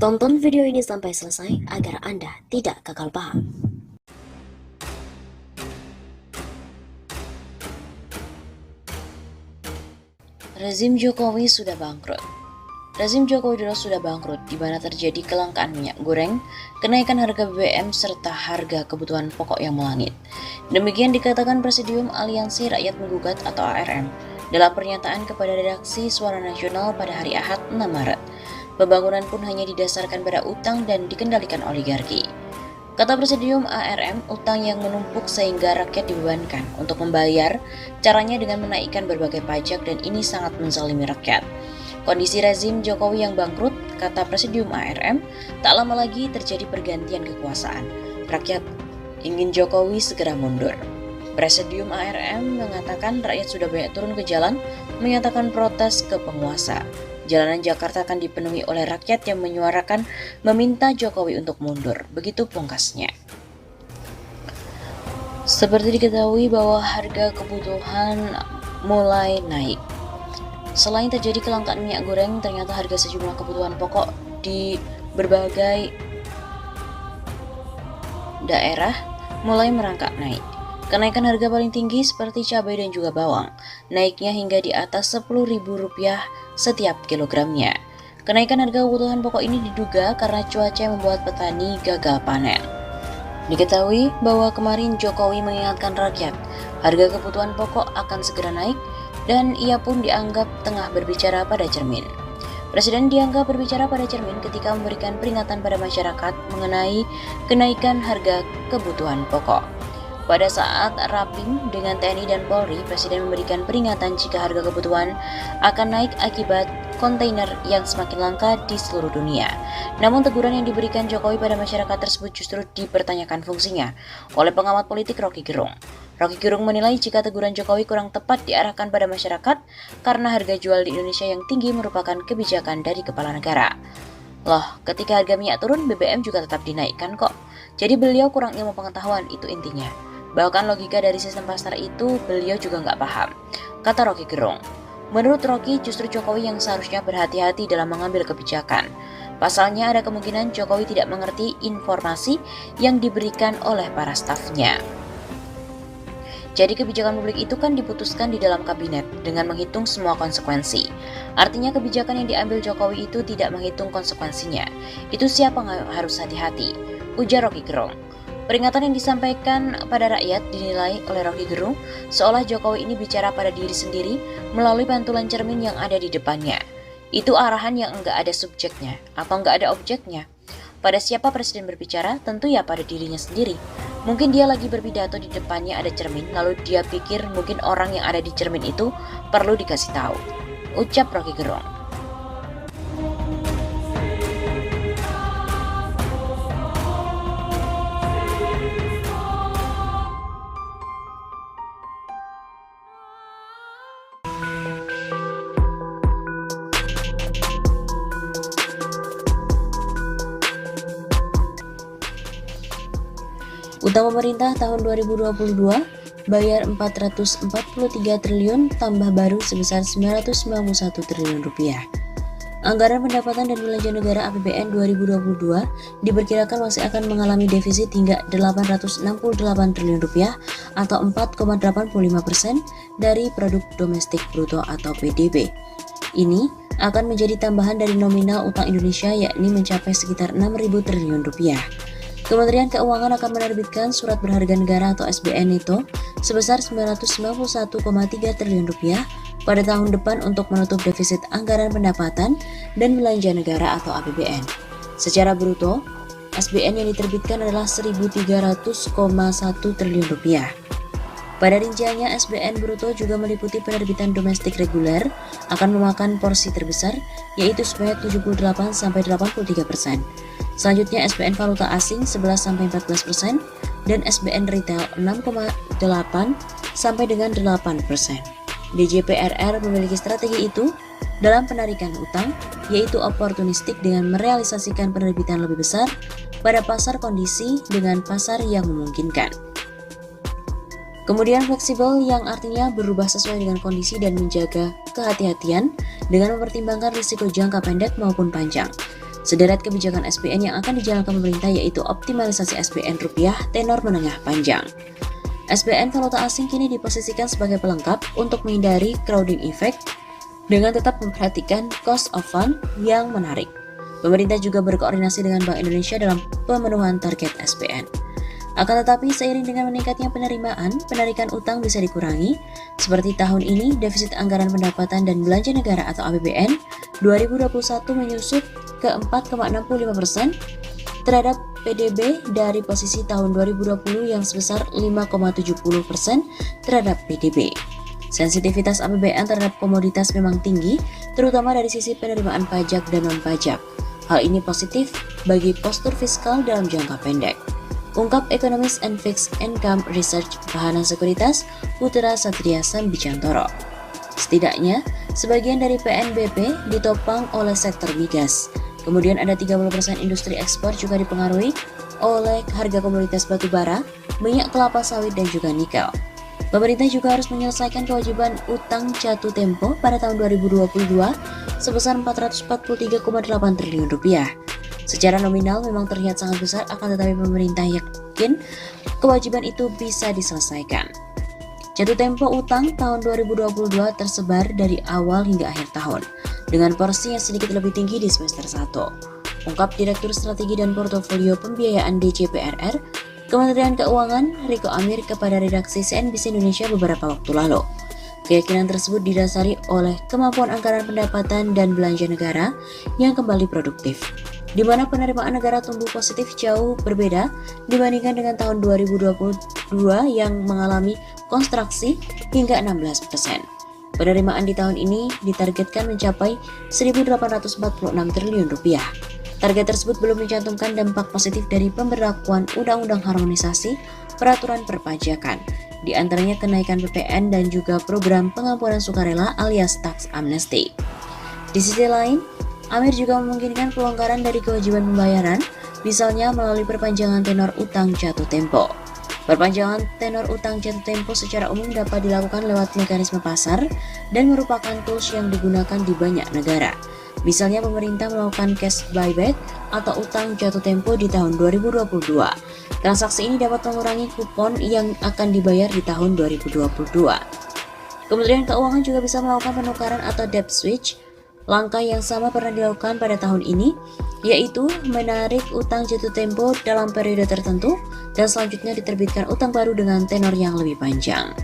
Tonton video ini sampai selesai agar Anda tidak gagal paham. Rezim Jokowi sudah bangkrut. Rezim Joko Widodo sudah bangkrut, di mana terjadi kelangkaan minyak goreng, kenaikan harga BBM, serta harga kebutuhan pokok yang melangit. Demikian dikatakan Presidium Aliansi Rakyat Menggugat atau ARM dalam pernyataan kepada redaksi Suara Nasional pada hari Ahad 6 Maret. Pembangunan pun hanya didasarkan pada utang dan dikendalikan oligarki. Kata Presidium ARM, utang yang menumpuk sehingga rakyat dibebankan untuk membayar, caranya dengan menaikkan berbagai pajak dan ini sangat menzalimi rakyat. Kondisi rezim Jokowi yang bangkrut, kata Presidium ARM, tak lama lagi terjadi pergantian kekuasaan. Rakyat ingin Jokowi segera mundur. Presidium ARM mengatakan rakyat sudah banyak turun ke jalan, menyatakan protes ke penguasa. Jalanan Jakarta akan dipenuhi oleh rakyat yang menyuarakan meminta Jokowi untuk mundur. Begitu pungkasnya. Seperti diketahui bahwa harga kebutuhan mulai naik. Selain terjadi kelangkaan minyak goreng, ternyata harga sejumlah kebutuhan pokok di berbagai daerah mulai merangkak naik. Kenaikan harga paling tinggi seperti cabai dan juga bawang, naiknya hingga di atas Rp10.000 setiap kilogramnya. Kenaikan harga kebutuhan pokok ini diduga karena cuaca yang membuat petani gagal panen. Diketahui bahwa kemarin Jokowi mengingatkan rakyat, harga kebutuhan pokok akan segera naik, dan ia pun dianggap tengah berbicara pada cermin. Presiden dianggap berbicara pada cermin ketika memberikan peringatan pada masyarakat mengenai kenaikan harga kebutuhan pokok. Pada saat Rapim dengan TNI dan Polri, Presiden memberikan peringatan jika harga kebutuhan akan naik akibat kontainer yang semakin langka di seluruh dunia. Namun teguran yang diberikan Jokowi pada masyarakat tersebut justru dipertanyakan fungsinya oleh pengamat politik Rocky Gerung. Rocky Gerung menilai jika teguran Jokowi kurang tepat diarahkan pada masyarakat karena harga jual di Indonesia yang tinggi merupakan kebijakan dari kepala negara. Loh, ketika harga minyak turun, BBM juga tetap dinaikkan kok. Jadi beliau kurang ilmu pengetahuan, itu intinya. Bahkan logika dari sistem pasar itu beliau juga nggak paham, kata Rocky Gerung. Menurut Rocky, justru Jokowi yang seharusnya berhati-hati dalam mengambil kebijakan. Pasalnya ada kemungkinan Jokowi tidak mengerti informasi yang diberikan oleh para stafnya. Jadi kebijakan publik itu kan diputuskan di dalam kabinet dengan menghitung semua konsekuensi. Artinya kebijakan yang diambil Jokowi itu tidak menghitung konsekuensinya. Itu siapa yang harus hati-hati, ujar Rocky Gerung. Peringatan yang disampaikan pada rakyat dinilai oleh Rocky Gerung seolah Jokowi ini bicara pada diri sendiri melalui pantulan cermin yang ada di depannya. Itu arahan yang enggak ada subjeknya atau enggak ada objeknya. Pada siapa Presiden berbicara? Tentu ya pada dirinya sendiri. Mungkin dia lagi berpidato di depannya ada cermin, lalu dia pikir mungkin orang yang ada di cermin itu perlu dikasih tahu. Ucap Rocky Gerung. Utang pemerintah tahun 2022 bayar 443 triliun tambah baru sebesar 991 triliun rupiah. Anggaran pendapatan dan belanja negara APBN 2022 diperkirakan masih akan mengalami defisit hingga 868 triliun rupiah atau 4,85% dari produk domestik bruto atau PDB. Ini akan menjadi tambahan dari nominal utang Indonesia yakni mencapai sekitar 6.000 triliun rupiah. Kementerian Keuangan akan menerbitkan surat berharga negara atau SBN NETO sebesar 991,3 triliun rupiah pada tahun depan untuk menutup defisit anggaran pendapatan dan belanja negara atau APBN. Secara bruto, SBN yang diterbitkan adalah 1.300,1 triliun rupiah. Pada rinciannya, SBN bruto juga meliputi penerbitan domestik reguler akan memakan porsi terbesar, yaitu sebanyak 78-83%. Selanjutnya SBN valuta asing 11-14% dan SBN retail 6,8 sampai dengan 8%. DJPRR memiliki strategi itu dalam penarikan utang, yaitu oportunistik dengan merealisasikan penerbitan lebih besar pada pasar kondisi dengan pasar yang memungkinkan. Kemudian fleksibel yang artinya berubah sesuai dengan kondisi dan menjaga kehati-hatian dengan mempertimbangkan risiko jangka pendek maupun panjang. Sederet kebijakan SBN yang akan dijalankan pemerintah yaitu optimalisasi SBN rupiah tenor menengah panjang. SBN valuta asing kini diposisikan sebagai pelengkap untuk menghindari crowding effect dengan tetap memperhatikan cost of fund yang menarik. Pemerintah juga berkoordinasi dengan Bank Indonesia dalam pemenuhan target SBN. Akan tetapi seiring dengan meningkatnya penerimaan, penarikan utang bisa dikurangi. Seperti tahun ini, defisit anggaran pendapatan dan belanja negara atau APBN 2021 menyusut ke 4,65% terhadap PDB dari posisi tahun 2020 yang sebesar 5,70% terhadap PDB. Sensitivitas APBN terhadap komoditas memang tinggi, terutama dari sisi penerimaan pajak dan non-pajak. Hal ini positif bagi postur fiskal dalam jangka pendek. Ungkap Economist and Fixed Income Research Bahana Sekuritas Putra Satria Sambicantoro. Setidaknya, sebagian dari PNBP ditopang oleh sektor migas. Kemudian ada 30% industri ekspor juga dipengaruhi oleh harga komoditas batu bara, minyak kelapa sawit dan juga nikel. Pemerintah juga harus menyelesaikan kewajiban utang jatuh tempo pada tahun 2022 sebesar 443,8 triliun rupiah. Secara nominal memang terlihat sangat besar, akan tetapi pemerintah yakin kewajiban itu bisa diselesaikan. Jatuh tempo utang tahun 2022 tersebar dari awal hingga akhir tahun, dengan porsi yang sedikit lebih tinggi di semester 1. Ungkap Direktur Strategi dan Portofolio Pembiayaan DCPRR, Kementerian Keuangan, Riko Amir kepada redaksi CNBC Indonesia beberapa waktu lalu. Keyakinan tersebut didasari oleh kemampuan anggaran pendapatan dan belanja negara yang kembali produktif, di mana penerimaan negara tumbuh positif jauh berbeda dibandingkan dengan tahun 2022 yang mengalami kontraksi hingga 16%. Penerimaan di tahun ini ditargetkan mencapai 1.846 triliun rupiah. Target tersebut belum mencantumkan dampak positif dari pemberlakuan Undang-Undang Harmonisasi Peraturan Perpajakan, di antaranya kenaikan PPN dan juga program pengampunan sukarela alias tax amnesty. Di sisi lain, Amir juga memungkinkan pelonggaran dari kewajiban pembayaran, misalnya melalui perpanjangan tenor utang jatuh tempo. Perpanjangan tenor utang jatuh tempo secara umum dapat dilakukan lewat mekanisme pasar dan merupakan tools yang digunakan di banyak negara. Misalnya pemerintah melakukan cash buyback atau utang jatuh tempo di tahun 2022. Transaksi ini dapat mengurangi kupon yang akan dibayar di tahun 2022. Kementerian Keuangan juga bisa melakukan penukaran atau debt switch. Langkah yang sama pernah dilakukan pada tahun ini, yaitu menarik utang jatuh tempo dalam periode tertentu dan selanjutnya diterbitkan utang baru dengan tenor yang lebih panjang.